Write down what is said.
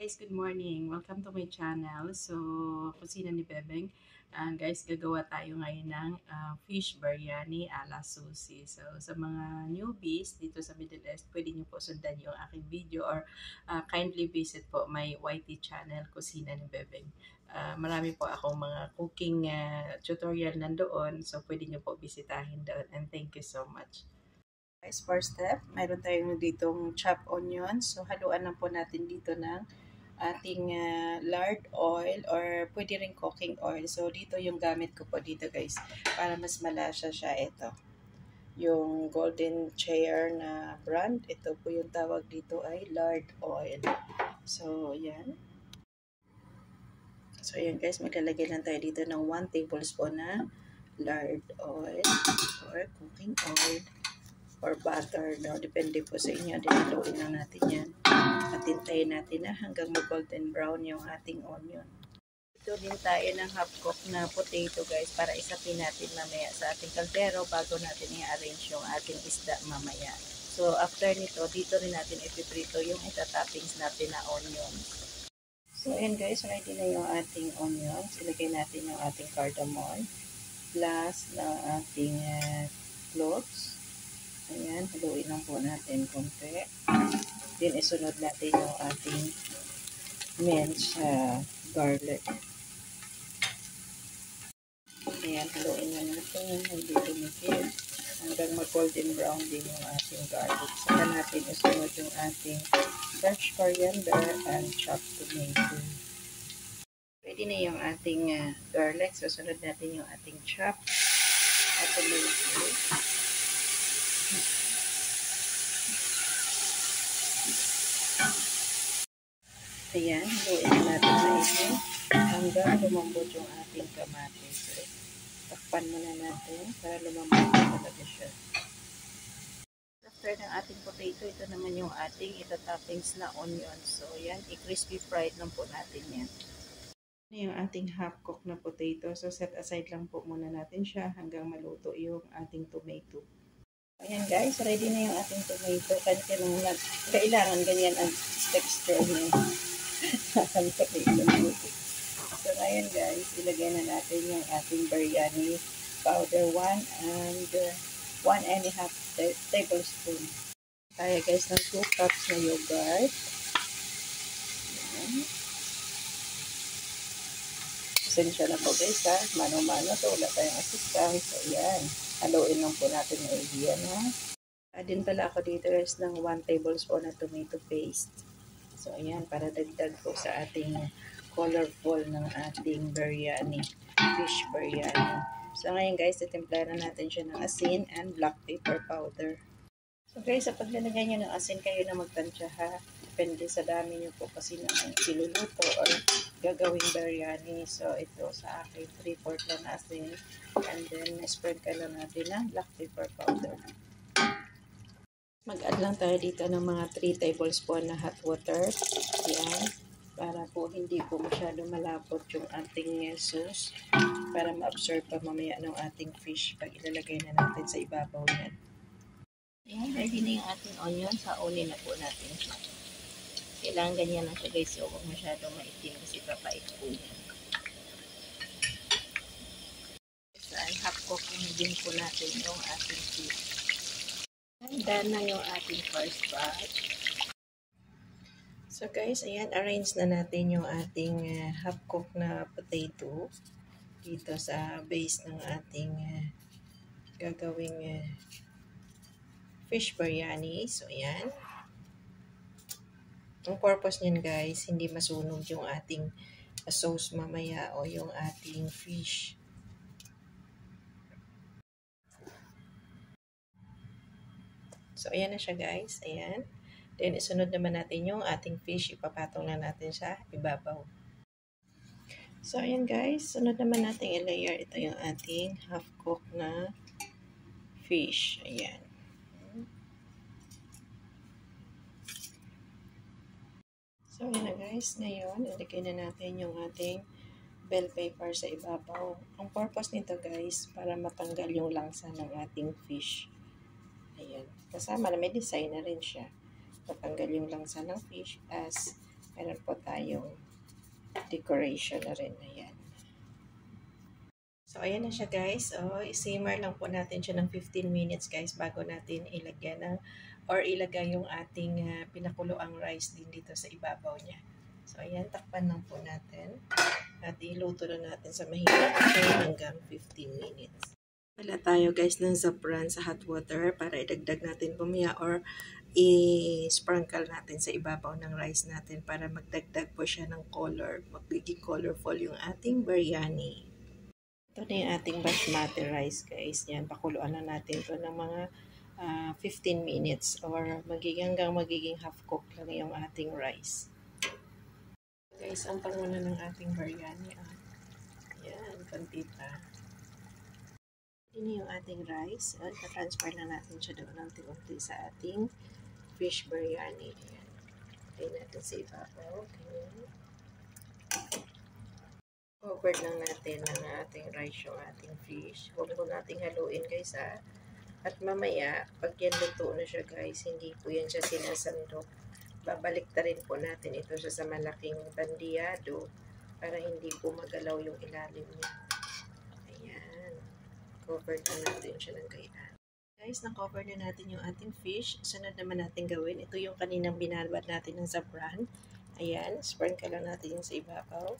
Guys, good morning. Welcome to my channel. So, kusina ni Bebeng. Guys, gagawa tayo ngayon ng fish biryani ala sushi. So, sa mga newbies dito sa Middle East, pwede nyo po sundan yung aking video or kindly visit po my YT channel, Kusina ni Bebeng. Marami po akong mga cooking tutorial nandoon. So, pwede nyo po bisitahin doon. And thank you so much. Guys, first step, mayroon tayong ditong chopped onions. So, haluan lang po natin dito ng ating lard oil or pwede rin cooking oil. So, dito yung gamit ko po dito guys para mas malasa siya. Ito, yung Golden Chair na brand. Ito po yung tawag dito ay lard oil. So, yan. So, yan guys, maglalagay lang tayo dito ng 1 tablespoon na lard oil or cooking oil or butter, no? Depende po sa inyo. Diluin lang natin yan. At hintayin natin na hanggang mag-golden brown yung ating onion. Ito din tayo ng half-cook na potato guys para isapin natin mamaya sa ating kaldero bago natin i-arrange yung ating isda mamaya. So after nito, dito rin natin ipiprito yung itatoppings natin na onions. So ayan guys, ready na yung ating onions. Ilagay natin yung ating cardamom plus ng ating cloves. Ayan, haluin lang po natin konti. Then, isunod natin yung ating minced garlic. Ayan, haluin na natin. Hindi tumikit. Hanggang mag-golden brown din yung ating garlic. Saka natin isunod yung ating fresh coriander and chopped tomato. Pwede na yung ating garlic. Susunod natin yung ating chopped tomato. Ayan, haluin natin na ito hanggang lumambot yung ating kamatis. So, takpan muna natin para lumambot talaga siya. After ng ating potato, ito naman yung ating itatoppings na onions. So, yan, i-crispy fried lang po natin yan. Ito yung ating half-cooked na potato. So, set aside lang po muna natin siya hanggang maluto yung ating tomato. Ayan guys, ready na yung ating tomato. Kailangan ganyan ang texture niya. So ngayon guys, ilagay na natin yung ating biryani powder 1 and 1.5 tablespoon. Kaya guys ng 2 cups na yogurt. Pasensya na po guys ha, mano-mano to, wala tayong assistant. So yan, haluin lang po natin yung iyan ha. Din pala ako dito guys ng 1 tablespoon na tomato paste. So, ayan, para dagdag po sa ating colorful ng ating biryani, fish biryani. So, ngayon guys, titimplahan natin siya ng asin and black pepper powder. So, guys, sa paglalagay nyo ng asin, kayo na magtansya ha. Depende sa dami nyo po kasi ng iluluto or gagawing biryani. So, ito sa akin, 3/4 lang na asin. And then, sprinkle lang natin ng black pepper powder. Mag-add lang tayo dito ng mga 3 tablespoon na hot water. Yan. Para po hindi po masyado malapot yung ating sauce. Para ma-absorb pa mamaya ng ating fish pag ilalagay na natin sa ibabaw yan. Yan. Ready na yung ating onion. Saunin na po natin siya. Kailangan ganyan lang siya guys. So, huwag masyado maitim kasi papait po yan. Saan half-cook din po natin yung ating fish. Handa na yung ating first batch. So guys, ayan, arrange na natin yung ating half-cooked na potato dito sa base ng ating gagawing fish biryani. So ayan. Ang purpose niyan guys, hindi masunog yung ating sauce mamaya o yung ating fish. So, ayan na siya guys. Ayan. Then, isunod naman natin yung ating fish. Ipapatong na natin sa ibabaw. So, ayan guys. Sunod naman natin i-layer. Ito yung ating half-cooked na fish. Ayan. So, ayan na guys. Ngayon, ilagay na natin yung ating bell pepper sa ibabaw. Ang purpose nito guys, para matanggal yung langsa ng ating fish. Ayan. Kasama na may design na rin siya. Matanggal yung langsa ng fish as Meron po tayong decoration na rin. Ayan. So, ayan na siya guys. So, i-simmer lang po natin siya ng 15 minutes guys bago natin ilagyan ng or ilagay yung ating pinakuloang rice din dito sa ibabaw niya. So, ayan, takpan lang po natin. At iluto na natin sa mahina hanggang 15 minutes. Wala tayo guys ng saffron sa hot water para idagdag natin pumaya or i-sprinkle natin sa ibabaw ng rice natin para magdagdag po siya ng color. Magiging colorful yung ating biryani. Ito na yung ating basmati rice guys. Yan, pakuluan na natin ito ng mga 15 minutes or hanggang magiging half cook lang yung ating rice. Guys, ang panguna ng ating biryani. Yan, konti pa. Ini yung ating rice. Transfer na natin siya doon ng unti sa ating fish biryani. Ayan. Lagay natin sa ibabaw. Cover lang natin ng ating rice yung ating fish. Huwag mo nating haluin guys ha. At mamaya, pag yan luto na siya guys, hindi po yan siya sinasandok. Babalik ta rin po natin ito siya sa malaking bandiyado para hindi po magalaw yung ilalim niya. Ayan. Cover na natin siya ng gayaan. Guys, na-cover na natin yung ating fish. Sunod naman natin gawin. Ito yung kaninang binalbat natin ng saffron. Ayan. Sprinkle lang natin yung sa ibabaw.